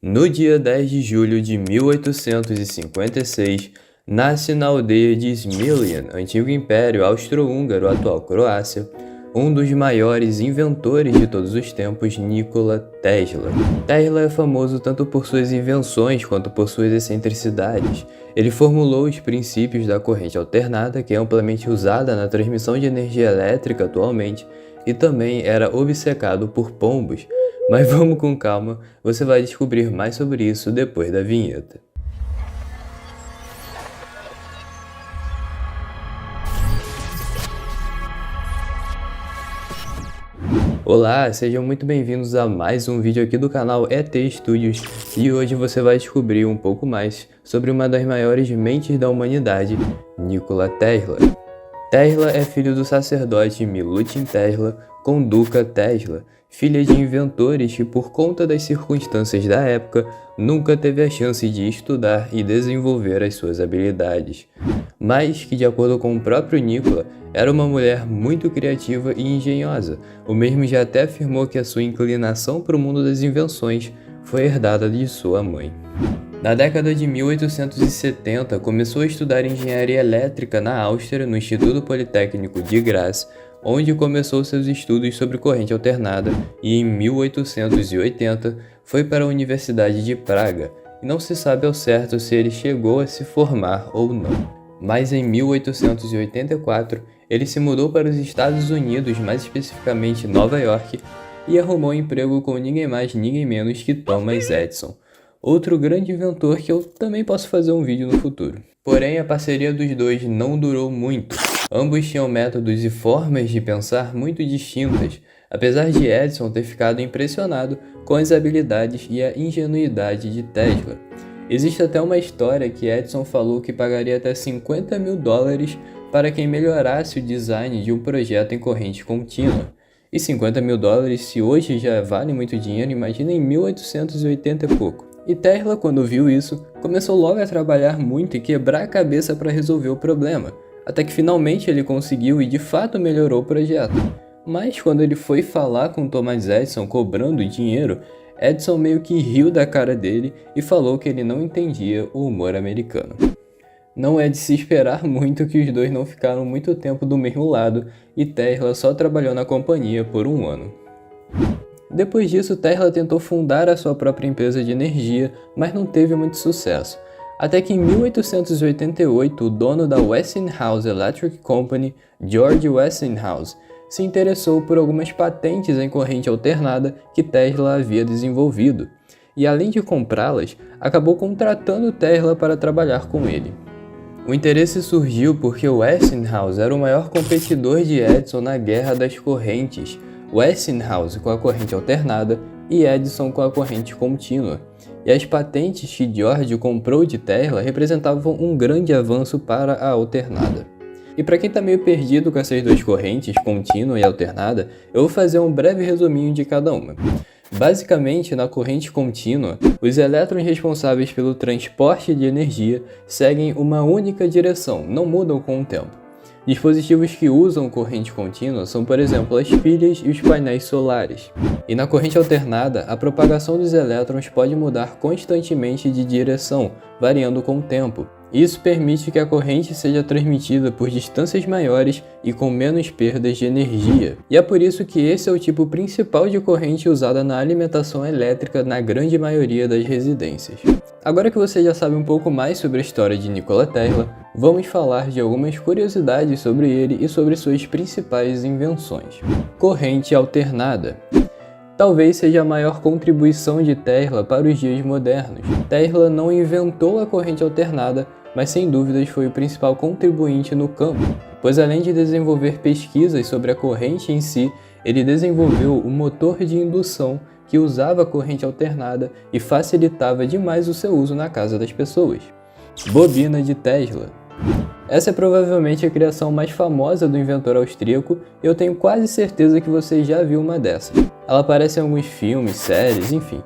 No dia 10 de julho de 1856, nasce na aldeia de Smiljan, antigo Império Austro-Húngaro, atual Croácia, um dos maiores inventores de todos os tempos, Nikola Tesla. Tesla é famoso tanto por suas invenções quanto por suas excentricidades. Ele formulou os princípios da corrente alternada, que é amplamente usada na transmissão de energia elétrica atualmente, e também era obcecado por pombos. Mas vamos com calma, você vai descobrir mais sobre isso depois da vinheta. Olá, sejam muito bem-vindos a mais um vídeo aqui do canal ET Studios, e hoje você vai descobrir um pouco mais sobre uma das maiores mentes da humanidade, Nikola Tesla. Tesla é filho do sacerdote Milutin Tesla com Duka Tesla, filha de inventores que, por conta das circunstâncias da época, nunca teve a chance de estudar e desenvolver as suas habilidades, mas que, de acordo com o próprio Nikola, era uma mulher muito criativa e engenhosa. O mesmo já até afirmou que a sua inclinação para o mundo das invenções foi herdada de sua mãe. Na década de 1870, começou a estudar engenharia elétrica na Áustria, no Instituto Politécnico de Graz, onde começou seus estudos sobre corrente alternada, e em 1880 foi para a Universidade de Praga, e não se sabe ao certo se ele chegou a se formar ou não. Mas em 1884, ele se mudou para os Estados Unidos, mais especificamente Nova York, e arrumou emprego com ninguém mais, ninguém menos que Thomas Edison, outro grande inventor que eu também posso fazer um vídeo no futuro. Porém, a parceria dos dois não durou muito. Ambos tinham métodos e formas de pensar muito distintas, apesar de Edison ter ficado impressionado com as habilidades e a ingenuidade de Tesla. Existe até uma história que Edison falou que pagaria até $50 mil para quem melhorasse o design de um projeto em corrente contínua. E $50 mil, se hoje já vale muito dinheiro, imagina em 1880 e pouco. E Tesla, quando viu isso, começou logo a trabalhar muito e quebrar a cabeça para resolver o problema, até que finalmente ele conseguiu e de fato melhorou o projeto. Mas quando ele foi falar com Thomas Edison cobrando dinheiro, Edison meio que riu da cara dele e falou que ele não entendia o humor americano. Não é de se esperar muito que os dois não ficaram muito tempo do mesmo lado, e Tesla só trabalhou na companhia por um ano. Depois disso, Tesla tentou fundar a sua própria empresa de energia, mas não teve muito sucesso. Até que em 1888, o dono da Westinghouse Electric Company, George Westinghouse, se interessou por algumas patentes em corrente alternada que Tesla havia desenvolvido, e além de comprá-las, acabou contratando Tesla para trabalhar com ele. O interesse surgiu porque Westinghouse era o maior competidor de Edison na guerra das correntes, Westinghouse com a corrente alternada e Edison com a corrente contínua. E as patentes que George comprou de Tesla representavam um grande avanço para a alternada. E para quem está meio perdido com essas duas correntes, contínua e alternada, eu vou fazer um breve resuminho de cada uma. Basicamente, na corrente contínua, os elétrons responsáveis pelo transporte de energia seguem uma única direção, não mudam com o tempo. Dispositivos que usam corrente contínua são, por exemplo, as pilhas e os painéis solares. E na corrente alternada, a propagação dos elétrons pode mudar constantemente de direção, variando com o tempo. Isso permite que a corrente seja transmitida por distâncias maiores e com menos perdas de energia. E é por isso que esse é o tipo principal de corrente usada na alimentação elétrica na grande maioria das residências. Agora que você já sabe um pouco mais sobre a história de Nikola Tesla, vamos falar de algumas curiosidades sobre ele e sobre suas principais invenções. Corrente alternada. Talvez seja a maior contribuição de Tesla para os dias modernos. Tesla não inventou a corrente alternada, mas sem dúvidas foi o principal contribuinte no campo, pois além de desenvolver pesquisas sobre a corrente em si, ele desenvolveu o motor de indução que usava a corrente alternada e facilitava demais o seu uso na casa das pessoas. Bobina de Tesla. Essa é provavelmente a criação mais famosa do inventor austríaco e eu tenho quase certeza que você já viu uma dessas. Ela aparece em alguns filmes, séries, enfim.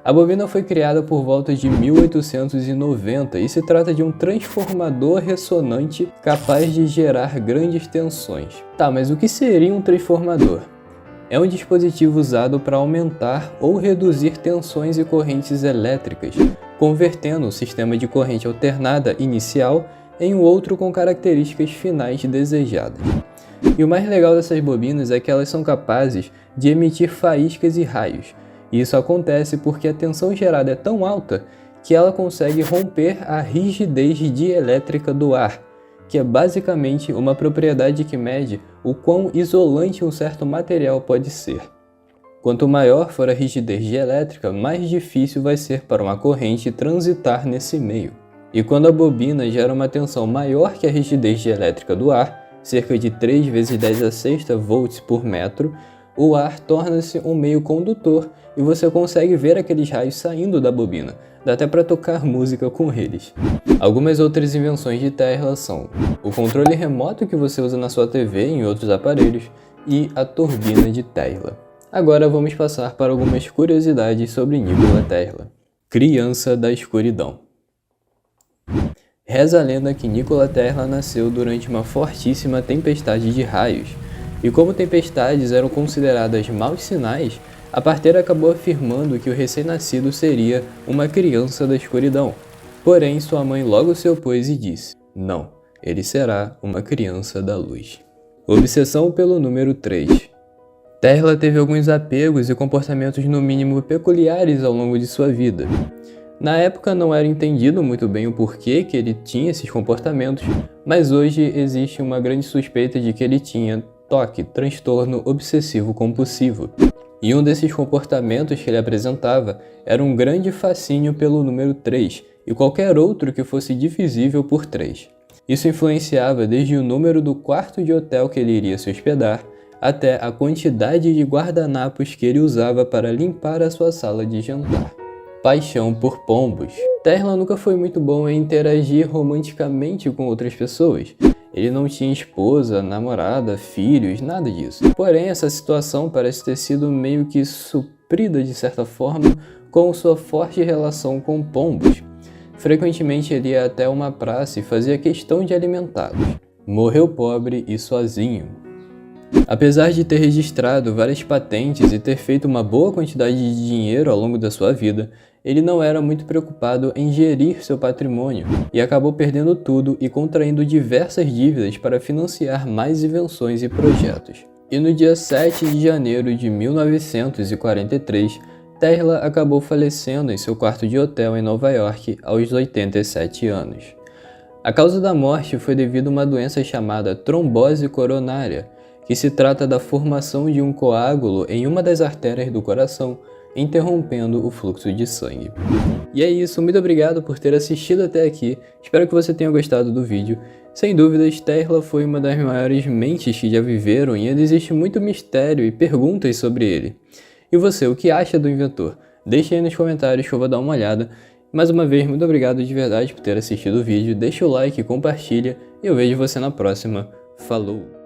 A bobina foi criada por volta de 1890 e se trata de um transformador ressonante capaz de gerar grandes tensões. Tá, mas o que seria um transformador? É um dispositivo usado para aumentar ou reduzir tensões e correntes elétricas, convertendo o sistema de corrente alternada inicial em um outro com características finais desejadas. E o mais legal dessas bobinas é que elas são capazes de emitir faíscas e raios. E isso acontece porque a tensão gerada é tão alta que ela consegue romper a rigidez dielétrica do ar, que é basicamente uma propriedade que mede o quão isolante um certo material pode ser. Quanto maior for a rigidez dielétrica, mais difícil vai ser para uma corrente transitar nesse meio. E quando a bobina gera uma tensão maior que a rigidez dielétrica do ar, cerca de 3 vezes 10 a sexta volts por metro, o ar torna-se um meio condutor e você consegue ver aqueles raios saindo da bobina. Dá até para tocar música com eles. Algumas outras invenções de Tesla são o controle remoto que você usa na sua TV e em outros aparelhos e a turbina de Tesla. Agora vamos passar para algumas curiosidades sobre Nikola Tesla. Criança da escuridão. Reza a lenda que Nikola Tesla nasceu durante uma fortíssima tempestade de raios, e como tempestades eram consideradas maus sinais, a parteira acabou afirmando que o recém-nascido seria uma criança da escuridão. Porém, sua mãe logo se opôs e disse: "Não, ele será uma criança da luz." Obsessão pelo número 3. Tesla teve alguns apegos e comportamentos no mínimo peculiares ao longo de sua vida. Na época não era entendido muito bem o porquê que ele tinha esses comportamentos, mas hoje existe uma grande suspeita de que ele tinha TOC, transtorno obsessivo compulsivo. E um desses comportamentos que ele apresentava era um grande fascínio pelo número 3 e qualquer outro que fosse divisível por 3. Isso influenciava desde o número do quarto de hotel que ele iria se hospedar, até a quantidade de guardanapos que ele usava para limpar a sua sala de jantar. Paixão por pombos. Tesla nunca foi muito bom em interagir romanticamente com outras pessoas. Ele não tinha esposa, namorada, filhos, nada disso. Porém, essa situação parece ter sido meio que suprida de certa forma com sua forte relação com pombos. Frequentemente ele ia até uma praça e fazia questão de alimentá-los. Morreu pobre e sozinho. Apesar de ter registrado várias patentes e ter feito uma boa quantidade de dinheiro ao longo da sua vida, ele não era muito preocupado em gerir seu patrimônio e acabou perdendo tudo e contraindo diversas dívidas para financiar mais invenções e projetos. E no dia 7 de janeiro de 1943, Tesla acabou falecendo em seu quarto de hotel em Nova York aos 87 anos. A causa da morte foi devido a uma doença chamada trombose coronária, que se trata da formação de um coágulo em uma das artérias do coração, interrompendo o fluxo de sangue. E é isso, muito obrigado por ter assistido até aqui, espero que você tenha gostado do vídeo. Sem dúvidas, Tesla foi uma das maiores mentes que já viveram e ainda existe muito mistério e perguntas sobre ele. E você, o que acha do inventor? Deixe aí nos comentários que eu vou dar uma olhada. Mais uma vez, muito obrigado de verdade por ter assistido o vídeo, deixa o like, compartilha e eu vejo você na próxima. Falou!